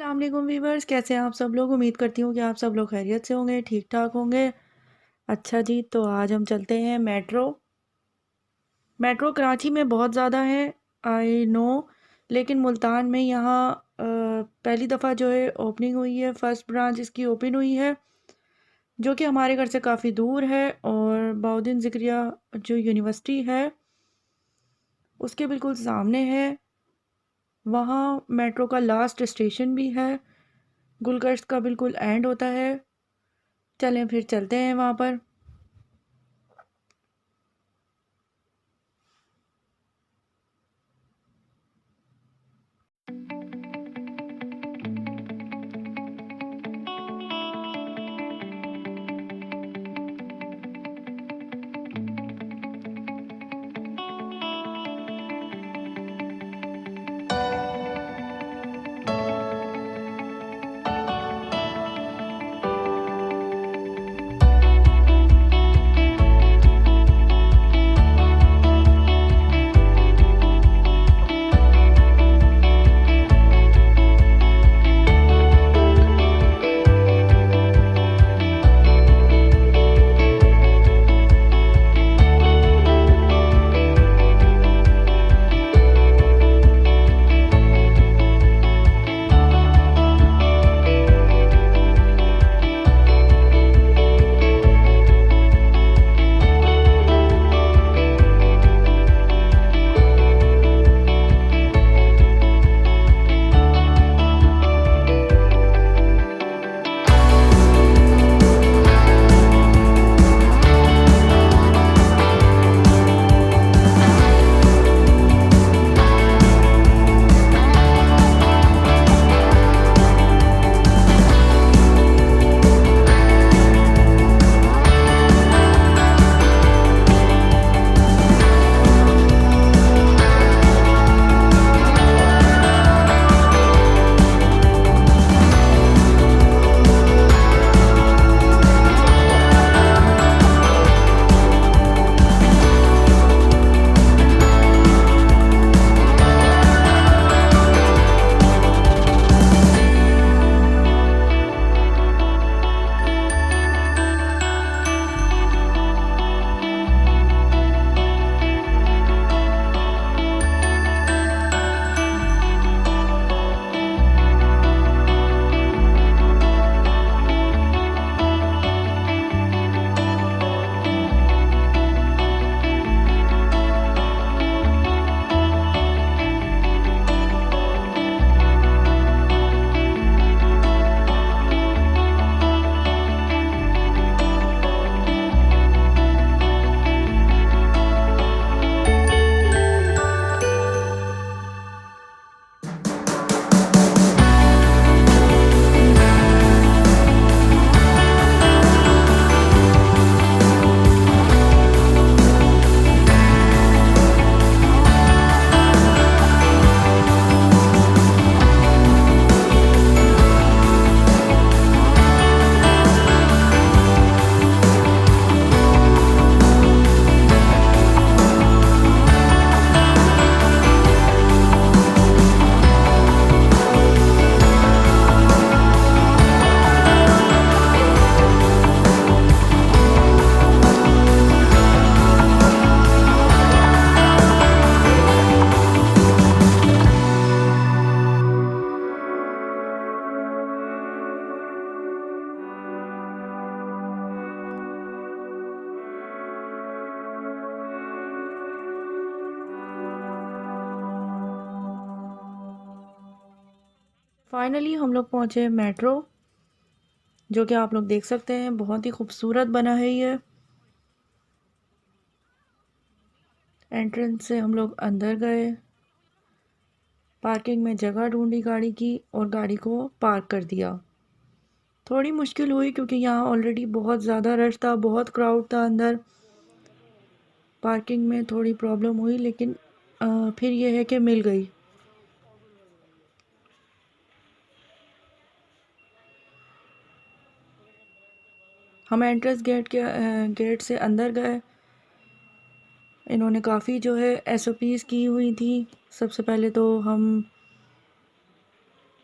अस्सलाम वालेकुम वीवर्स, कैसे हैं आप सब लोग। उम्मीद करती हूँ कि आप सब लोग खैरियत से होंगे, ठीक ठाक होंगे। अच्छा जी, तो आज हम चलते हैं मेट्रो। मेट्रो कराची में बहुत ज़्यादा है, आई नो, लेकिन मुल्तान में यहाँ पहली दफ़ा जो है ओपनिंग हुई है, फर्स्ट ब्रांच इसकी ओपन हुई है, जो कि हमारे घर से काफ़ी दूर है। और बाउद्दीन ज़िक्रिया जो यूनिवर्सिटी है उसके बिल्कुल सामने है। वहाँ मेट्रो का लास्ट स्टेशन भी है, गुलगश्त का बिल्कुल एंड होता है। चलें फिर चलते हैं वहाँ पर। फाइनली हम लोग पहुँचे मेट्रो, जो कि आप लोग देख सकते हैं बहुत ही खूबसूरत बना है ये। एंट्रेंस से हम लोग अंदर गए, पार्किंग में जगह ढूंढी गाड़ी की और गाड़ी को पार्क कर दिया। थोड़ी मुश्किल हुई क्योंकि यहाँ ऑलरेडी बहुत ज़्यादा रश था, बहुत क्राउड था अंदर। पार्किंग में थोड़ी प्रॉब्लम हुई, लेकिन फिर ये है कि मिल गई। हम एंट्रेंस गेट से अंदर गए। इन्होंने काफ़ी जो है SOPs की हुई थी। सबसे पहले तो हम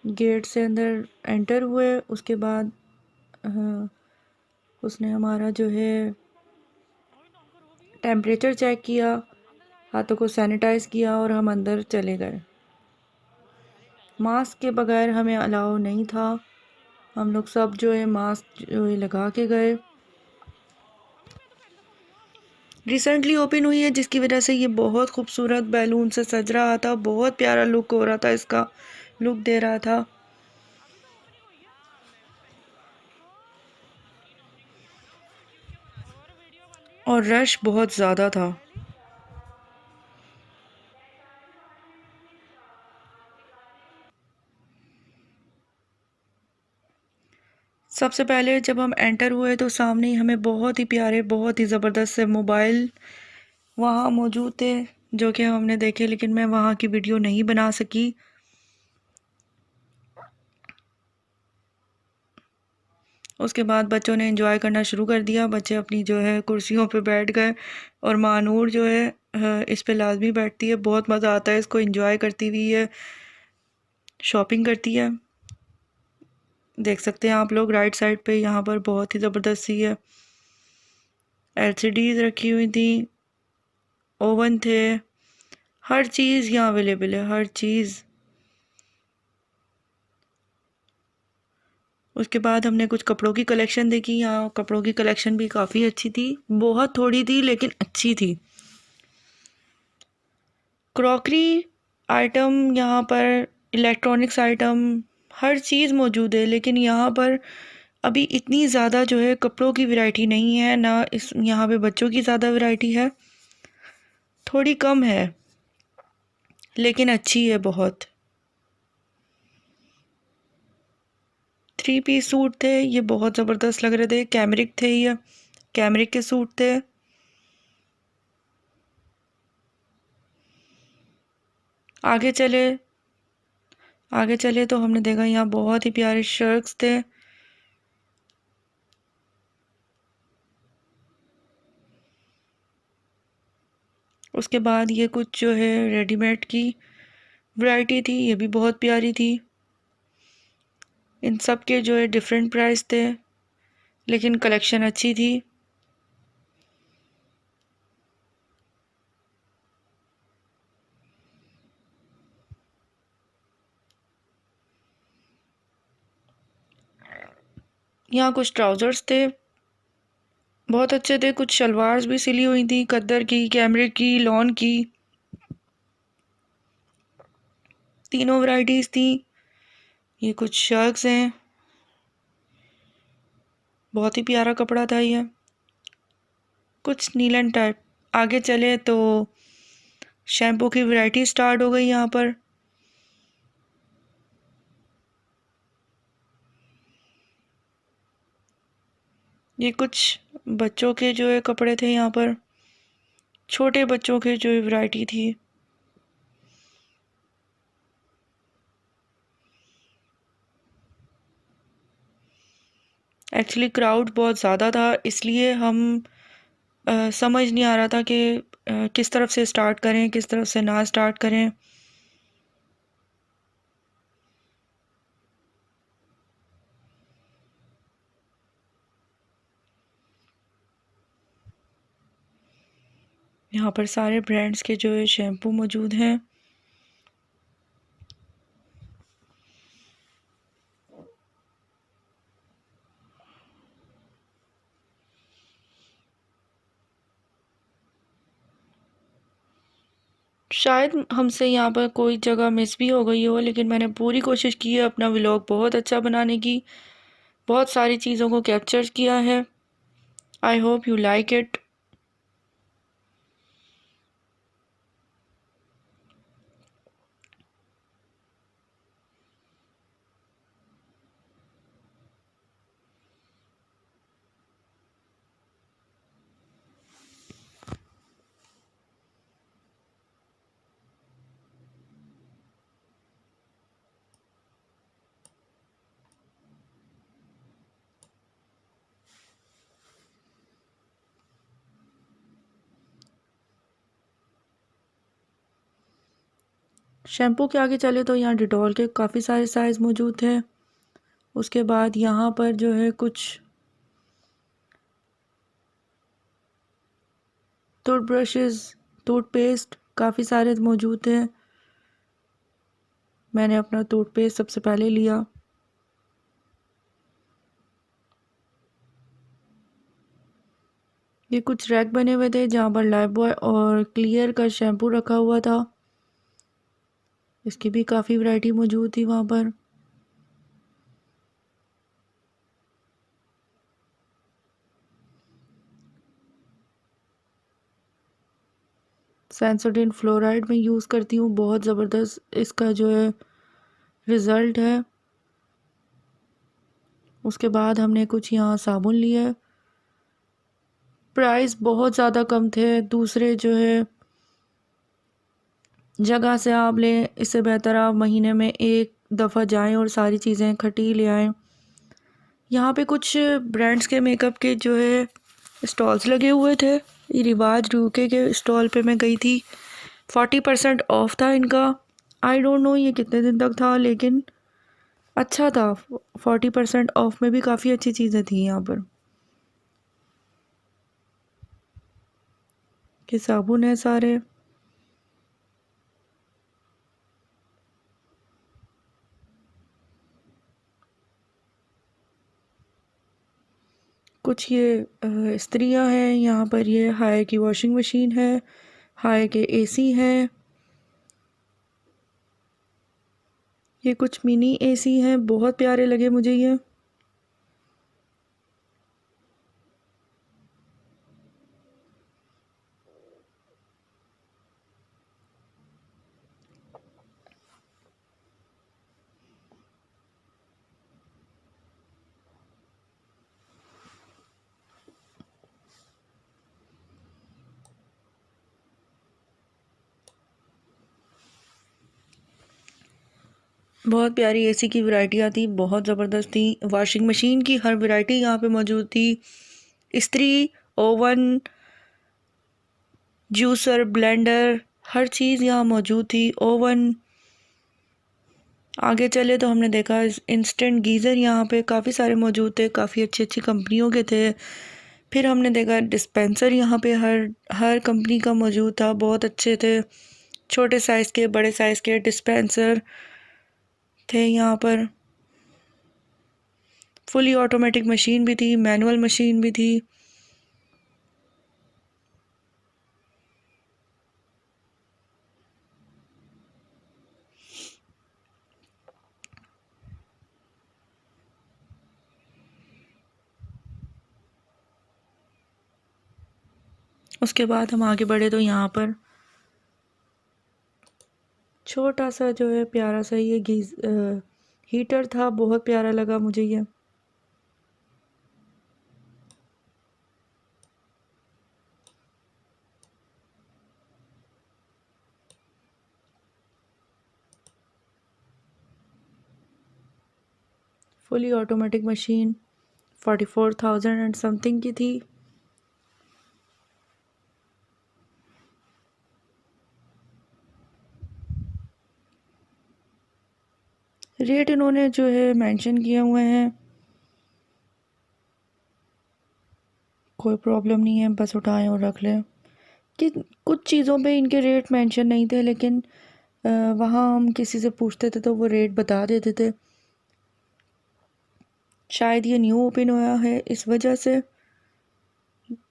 गेट से अंदर एंटर हुए। उसके बाद उसने हमारा जो है टेम्परेचर चेक किया, हाथों को सैनिटाइज़ किया और हम अंदर चले गए। मास्क के बगैर हमें अलाउ नहीं था। हम लोग सब जो है मास्क जो है लगा के गए। रिसेंटली ओपन हुई है, जिसकी वजह से ये बहुत खूबसूरत बैलून से सज रहा था। बहुत प्यारा लुक हो रहा था, इसका लुक दे रहा था। और रश बहुत ज़्यादा था। सबसे पहले जब हम एंटर हुए तो सामने ही हमें बहुत ही प्यारे, बहुत ही ज़बरदस्त से मोबाइल वहाँ मौजूद थे, जो कि हमने देखे, लेकिन मैं वहाँ की वीडियो नहीं बना सकी। उसके बाद बच्चों ने एंजॉय करना शुरू कर दिया। बच्चे अपनी जो है कुर्सियों पे बैठ गए और मानूर जो है इस पे लाजमी बैठती है। बहुत मज़ा आता है इसको एंजॉय करती हुई है, शॉपिंग करती है। देख सकते हैं आप लोग राइट साइड पे, यहाँ पर बहुत ही ज़बरदस्त सी है। एलसीडीज रखी हुई थी, ओवन थे, हर चीज़ यहाँ अवेलेबल है, हर चीज़। उसके बाद हमने कुछ कपड़ों की कलेक्शन देखी। यहाँ कपड़ों की कलेक्शन भी काफ़ी अच्छी थी, बहुत थोड़ी थी लेकिन अच्छी थी। क्रॉकरी आइटम यहाँ पर, इलेक्ट्रॉनिक्स आइटम, हर चीज़ मौजूद है। लेकिन यहाँ पर अभी इतनी ज़्यादा जो है कपड़ों की वैरायटी नहीं है ना। इस यहाँ पे बच्चों की ज़्यादा वैरायटी है, थोड़ी कम है लेकिन अच्छी है बहुत। 3 पीस सूट थे, ये बहुत ज़बरदस्त लग रहे थे। कैमरिक थे, ये कैमरिक के सूट थे। आगे चले, आगे चले तो हमने देखा यहाँ बहुत ही प्यारे शर्ट्स थे। उसके बाद ये कुछ जो है रेडीमेड की वैरायटी थी, ये भी बहुत प्यारी थी। इन सब के जो है डिफरेंट प्राइस थे, लेकिन कलेक्शन अच्छी थी। यहाँ कुछ ट्राउज़र्स थे, बहुत अच्छे थे। कुछ शलवार्स भी सिली हुई थी, खद्दर की, कैमरिक की, लॉन की, तीनों वैरायटीज़ थी। ये कुछ शर्ट्स हैं, बहुत ही प्यारा कपड़ा था ये, कुछ नीलन टाइप। आगे चले तो शैम्पू की वैरायटी स्टार्ट हो गई यहाँ पर। ये कुछ बच्चों के जो है कपड़े थे यहाँ पर, छोटे बच्चों के जो वैरायटी थी। एक्चुअली क्राउड बहुत ज़्यादा था, इसलिए हम समझ नहीं आ रहा था कि किस तरफ से स्टार्ट करें, किस तरफ से ना स्टार्ट करें। यहाँ पर सारे ब्रांड्स के जो है शैम्पू मौजूद हैं। शायद हमसे यहाँ पर कोई जगह मिस भी हो गई हो, लेकिन मैंने पूरी कोशिश की है अपना व्लॉग बहुत अच्छा बनाने की। बहुत सारी चीज़ों को कैप्चर किया है। I hope you like it. Shampoo के आगे चले तो यहाँ डिटॉल के काफ़ी सारे साइज़ मौजूद थे। उसके बाद यहाँ पर जो है कुछ टूथब्रशेस, टूथपेस्ट काफ़ी सारे मौजूद थे। मैंने अपना टूथपेस्ट सबसे पहले लिया। ये कुछ रैक बने हुए थे जहाँ पर लाइफबॉय और क्लियर का शैम्पू रखा हुआ था। इसकी भी काफ़ी वैरायटी मौजूद थी वहाँ पर। सेंसोडाइन फ्लोराइड में यूज़ करती हूँ, बहुत ज़बरदस्त इसका जो है रिज़ल्ट है। उसके बाद हमने कुछ यहाँ साबुन लिए। प्राइस बहुत ज़्यादा कम थे, दूसरे जो है जगह से आप लें इससे बेहतर आप महीने में एक दफ़ा जाएं और सारी चीज़ें इकट्ठी ले आएं। यहाँ पे कुछ ब्रांड्स के मेकअप के जो है स्टॉल्स लगे हुए थे। ये रिवाज यूके के स्टॉल पे मैं गई थी। 40% ऑफ था इनका। आई डोंट नो ये कितने दिन तक था, लेकिन अच्छा था। 40% ऑफ में भी काफ़ी अच्छी चीज़ें थी यहाँ पर। के साबुन है सारे। कुछ ये इस्त्रियाँ हैं यहाँ पर। ये हाई की वॉशिंग मशीन है, हाई के एसी हैं। ये कुछ मिनी एसी हैं, बहुत प्यारे लगे मुझे ये। बहुत प्यारी एसी की वैरायटियाँ थी, बहुत ज़बरदस्त थी। वॉशिंग मशीन की हर वैरायटी यहाँ पे मौजूद थी। इस्त्री, ओवन, जूसर, ब्लेंडर, हर चीज़ यहाँ मौजूद थी। ओवन, आगे चले तो हमने देखा इंस्टेंट गीज़र यहाँ पे काफ़ी सारे मौजूद थे, काफ़ी अच्छी अच्छी कंपनियों के थे। फिर हमने देखा डिस्पेंसर यहाँ पे हर हर कंपनी का मौजूद था, बहुत अच्छे थे। छोटे साइज़ के, बड़े साइज़ के डिस्पेंसर थे यहाँ पर। फुली ऑटोमेटिक मशीन भी थी, मैनुअल मशीन भी थी। उसके बाद हम आगे बढ़े तो यहाँ पर छोटा सा जो है प्यारा सा ये हीटर था, बहुत प्यारा लगा मुझे ये। Fully automatic machine 44,000 and something की थी। रेट इन्होंने जो है मेंशन किए हुए हैं, कोई प्रॉब्लम नहीं है, बस उठाएं और रख लें। कि कुछ चीज़ों पे इनके रेट मेंशन नहीं थे, लेकिन वहाँ हम किसी से पूछते थे तो वो रेट बता देते थे। शायद ये न्यू ओपन हुआ है इस वजह से,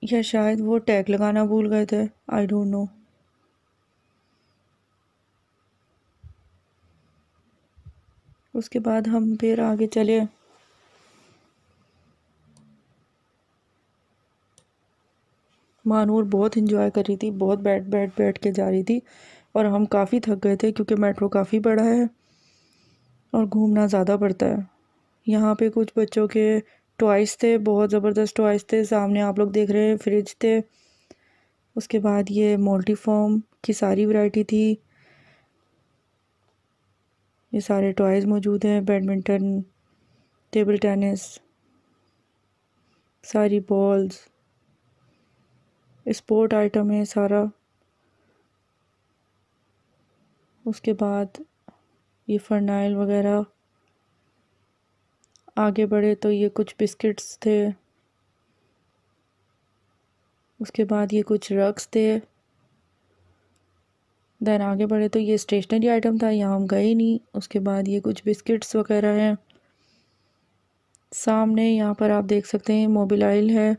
या शायद वो टैग लगाना भूल गए थे, आई डोंट नो। उसके बाद हम फिर आगे चले। महानूर बहुत इंजॉय कर रही थी, बहुत बैठ के जा रही थी, और हम काफ़ी थक गए थे क्योंकि मेट्रो काफ़ी बड़ा है और घूमना ज़्यादा पड़ता है। यहाँ पे कुछ बच्चों के टॉयज़ थे, बहुत ज़बरदस्त टॉयज़ थे। सामने आप लोग देख रहे हैं फ्रिज थे। उसके बाद ये मल्टीफॉर्म की सारी वैरायटी थी। ये सारे टॉयज़ मौजूद हैं, बैडमिंटन, टेबल टेनिस, सारी बॉल्स, स्पोर्ट आइटम है सारा। उसके बाद ये फरनाइल वगैरह। आगे बढ़े तो ये कुछ बिस्किट्स थे। उसके बाद ये कुछ रग्स थे। देन आगे बढ़े तो ये स्टेशनरी आइटम था, यहाँ हम गए नहीं। उसके बाद ये कुछ बिस्किट्स वगैरह हैं। सामने यहाँ पर आप देख सकते हैं मोबिलाइल है,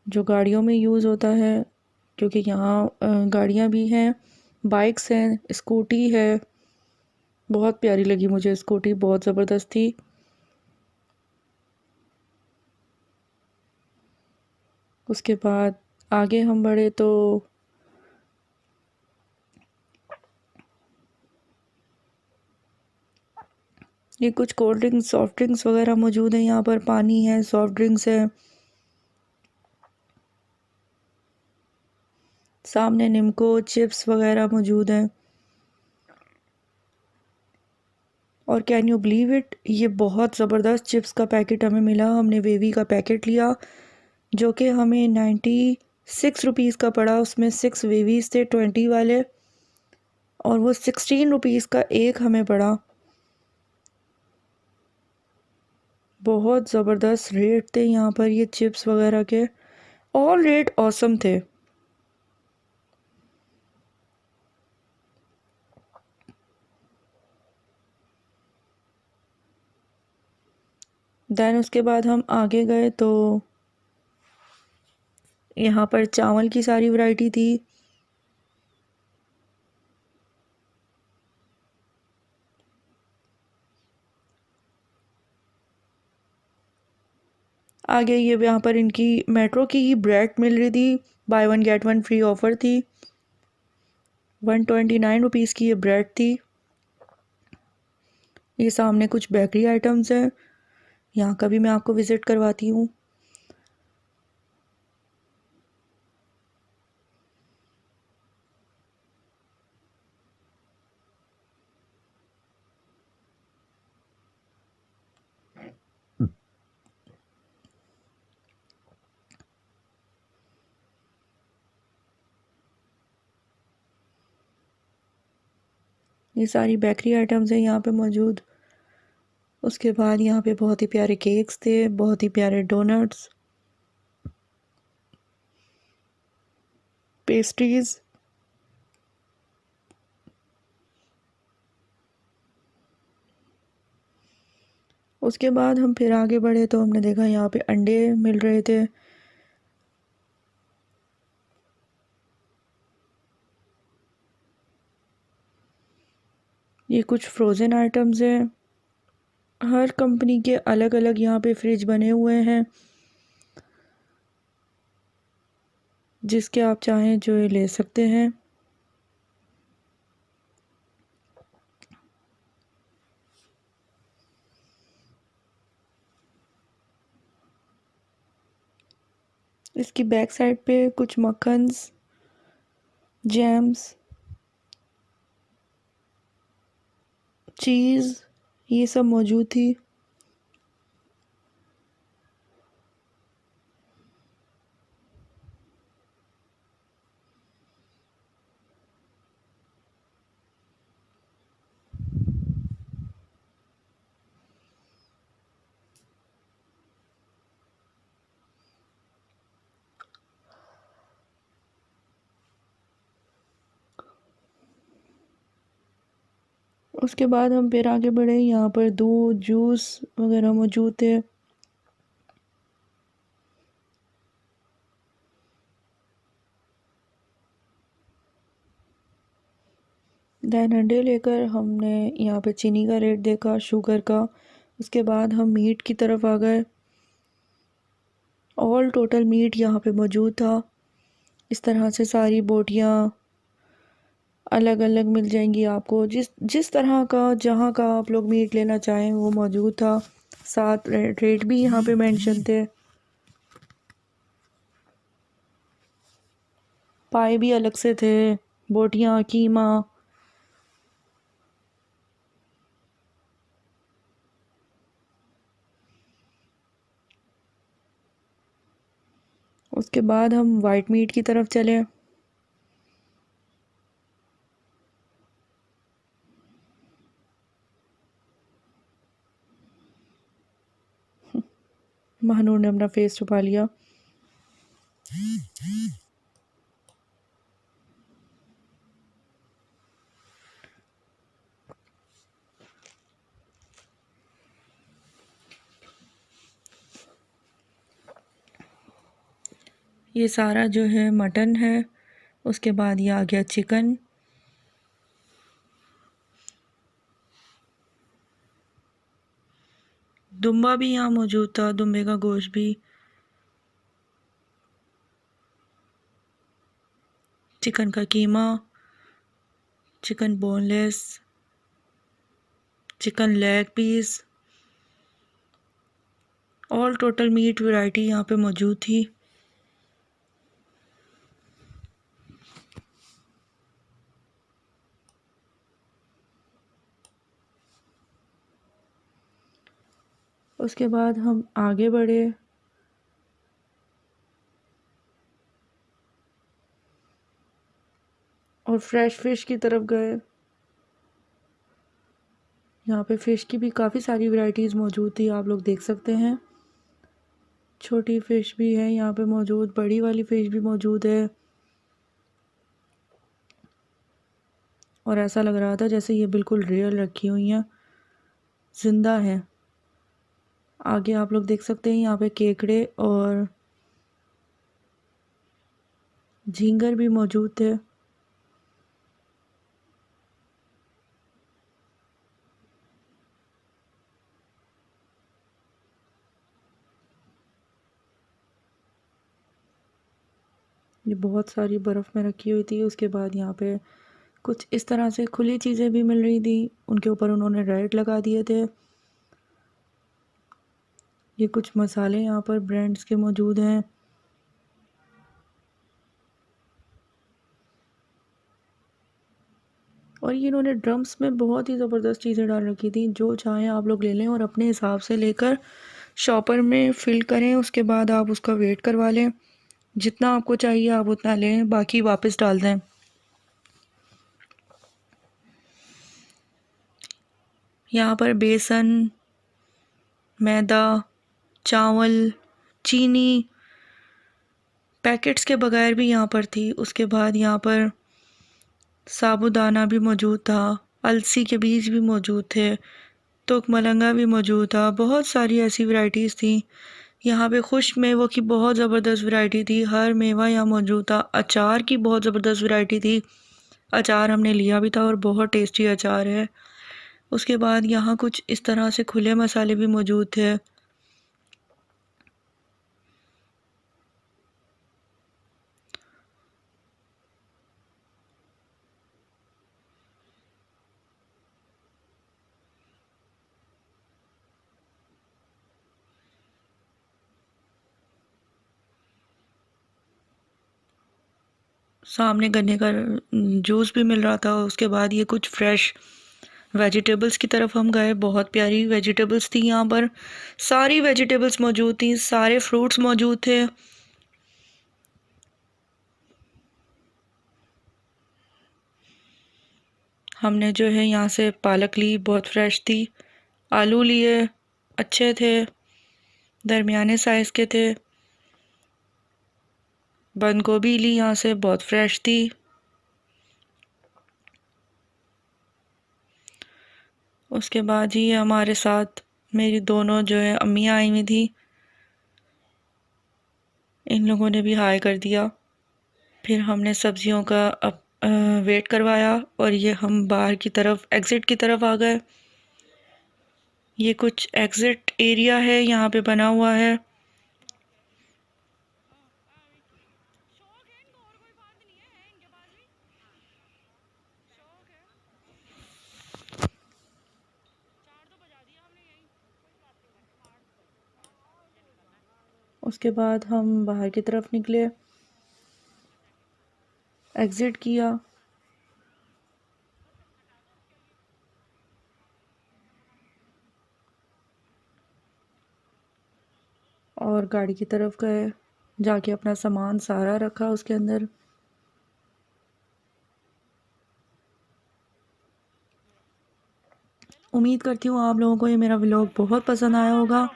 जो गाड़ियों में यूज़ होता है, क्योंकि यहाँ गाड़ियाँ भी हैं, बाइक्स हैं, स्कूटी है। बहुत प्यारी लगी मुझे स्कूटी, बहुत ज़बरदस्त थी। उसके बाद आगे हम बढ़े तो ये कुछ कोल्ड ड्रिंक्स, सॉफ्ट ड्रिंक्स वगैरह मौजूद हैं। यहाँ पर पानी है, सॉफ्ट ड्रिंक्स है। सामने निम्को चिप्स वगैरह मौजूद हैं। और कैन यू बिलीव इट, ये बहुत ज़बरदस्त चिप्स का पैकेट हमें मिला। हमने वेवी का पैकेट लिया, जो कि हमें 96 रुपीज़ का पड़ा। उसमें 6 वेवीज़ थे 20 वाले, और वो 16 रुपीज़ का एक हमें पड़ा। बहुत ज़बरदस्त रेट थे यहाँ पर ये चिप्स वगैरह के। ऑल रेट ऑसम थे। देन उसके बाद हम आगे गए तो यहाँ पर चावल की सारी वैरायटी थी। आगे ये यहाँ पर इनकी मेट्रो की ही ब्रेड मिल रही थी, by one get one free offer थी। 129 रुपीज़ की ये ब्रेड थी। ये सामने कुछ बेकरी आइटम्स हैं, यहाँ का भी मैं आपको विज़िट करवाती हूँ। ये सारी बेकरी आइटम्स हैं यहाँ पे मौजूद। उसके बाद यहाँ पे बहुत ही प्यारे केक्स थे, बहुत ही प्यारे डोनट्स, पेस्ट्रीज़। उसके बाद हम फिर आगे बढ़े तो हमने देखा यहाँ पे अंडे मिल रहे थे। ये कुछ फ्रोज़न आइटम्स हैं। हर कंपनी के अलग अलग यहाँ पे फ्रिज बने हुए हैं, जिसके आप चाहें जो ये ले सकते हैं। इसकी बैक साइड पे कुछ मक्खन्स, जैम्स, चीज़, ये सब मौजूद थी। उसके बाद हम फिर आगे बढ़े, यहाँ पर दूध, जूस वगैरह मौजूद थे। दैन अंडे लेकर हमने यहाँ पे चीनी का रेट देखा, शुगर का। उसके बाद हम मीट की तरफ आ गए। ऑल टोटल मीट यहाँ पे मौजूद था। इस तरह से सारी बोटियाँ अलग अलग मिल जाएंगी आपको, जिस जिस तरह का, जहाँ का आप लोग मीट लेना चाहें वो मौजूद था। साथ रेट भी यहाँ पे मेंशन थे। पाए भी अलग से थे, बोटियाँ, कीमा। उसके बाद हम वाइट मीट की तरफ चले। महानूर ने अपना फेस छुपा लिया। ये सारा जो है मटन है। उसके बाद ये आ गया चिकन। दुम्बा भी यहाँ मौजूद था, दुम्बे का गोश्त भी। चिकन का keema, chicken boneless, chicken leg piece, all total meat variety यहाँ पे मौजूद थी। उसके बाद हम आगे बढ़े और फ्रेश फिश की तरफ गए। यहाँ पे फ़िश की भी काफ़ी सारी वैरायटीज़ मौजूद थी, आप लोग देख सकते हैं। छोटी फ़िश भी है यहाँ पे मौजूद, बड़ी वाली फ़िश भी मौजूद है। और ऐसा लग रहा था जैसे ये बिल्कुल रियल रखी हुई हैं, ज़िंदा है। आगे आप लोग देख सकते हैं यहाँ पे केकड़े और झींगर भी मौजूद थे। ये बहुत सारी बर्फ़ में रखी हुई थी। उसके बाद यहाँ पे कुछ इस तरह से खुली चीज़ें भी मिल रही थी, उनके ऊपर उन्होंने रेड लगा दिए थे। ये कुछ मसाले यहाँ पर ब्रांड्स के मौजूद हैं। और ये इन्होंने ड्रम्स में बहुत ही ज़बरदस्त चीज़ें डाल रखी थी, जो चाहें आप लोग ले लें और अपने हिसाब से लेकर शॉपर में फ़िल करें। उसके बाद आप उसका वेट करवा लें, जितना आपको चाहिए आप उतना लें, बाकी वापस डाल दें। यहाँ पर बेसन, मैदा, चावल, चीनी पैकेट्स के बगैर भी यहाँ पर थी। उसके बाद यहाँ पर साबूदाना भी मौजूद था, अलसी के बीज भी मौजूद थे, तुक मलंगा भी मौजूद था। बहुत सारी ऐसी वैरायटीज़ थी। यहाँ पे खुश्क मेवों की बहुत ज़बरदस्त वैरायटी थी, हर मेवा यहाँ मौजूद था। अचार की बहुत ज़बरदस्त वैरायटी थी, अचार हमने लिया भी था और बहुत टेस्टी अचार है। उसके बाद यहाँ कुछ इस तरह से खुले मसाले भी मौजूद थे। सामने गन्ने का जूस भी मिल रहा था। उसके बाद ये कुछ फ्रेश वेजिटेबल्स की तरफ हम गए। बहुत प्यारी वेजिटेबल्स थी यहाँ पर, सारी वेजिटेबल्स मौजूद थी, सारे फ्रूट्स मौजूद थे। हमने जो है यहाँ से पालक ली, बहुत फ्रेश थी। आलू लिए, अच्छे थे, दरमियाने साइज़ के थे। बंद गोभी ली यहाँ से, बहुत फ्रेश थी। उसके बाद ही हमारे साथ मेरी दोनों जो है अम्मियाँ आई हुई थी, इन लोगों ने भी हाय कर दिया। फिर हमने सब्जियों का वेट करवाया और ये हम बाहर की तरफ एग्ज़िट की तरफ आ गए। ये कुछ एग्ज़िट एरिया है यहाँ पे बना हुआ है। उसके बाद हम बाहर की तरफ निकले, एग्ज़िट किया। और गाड़ी की तरफ गए, जाके अपना सामान सारा रखा उसके अंदर। उम्मीद करती हूँ आप लोगों को ये मेरा व्लॉग बहुत पसंद आया होगा।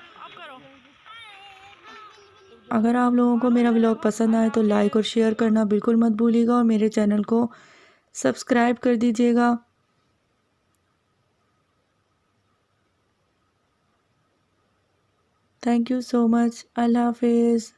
अगर आप लोगों को मेरा व्लॉग पसंद आए तो लाइक और शेयर करना बिल्कुल मत भूलिएगा और मेरे चैनल को सब्सक्राइब कर दीजिएगा। Thank you so much. अल्लाह हाफिज़।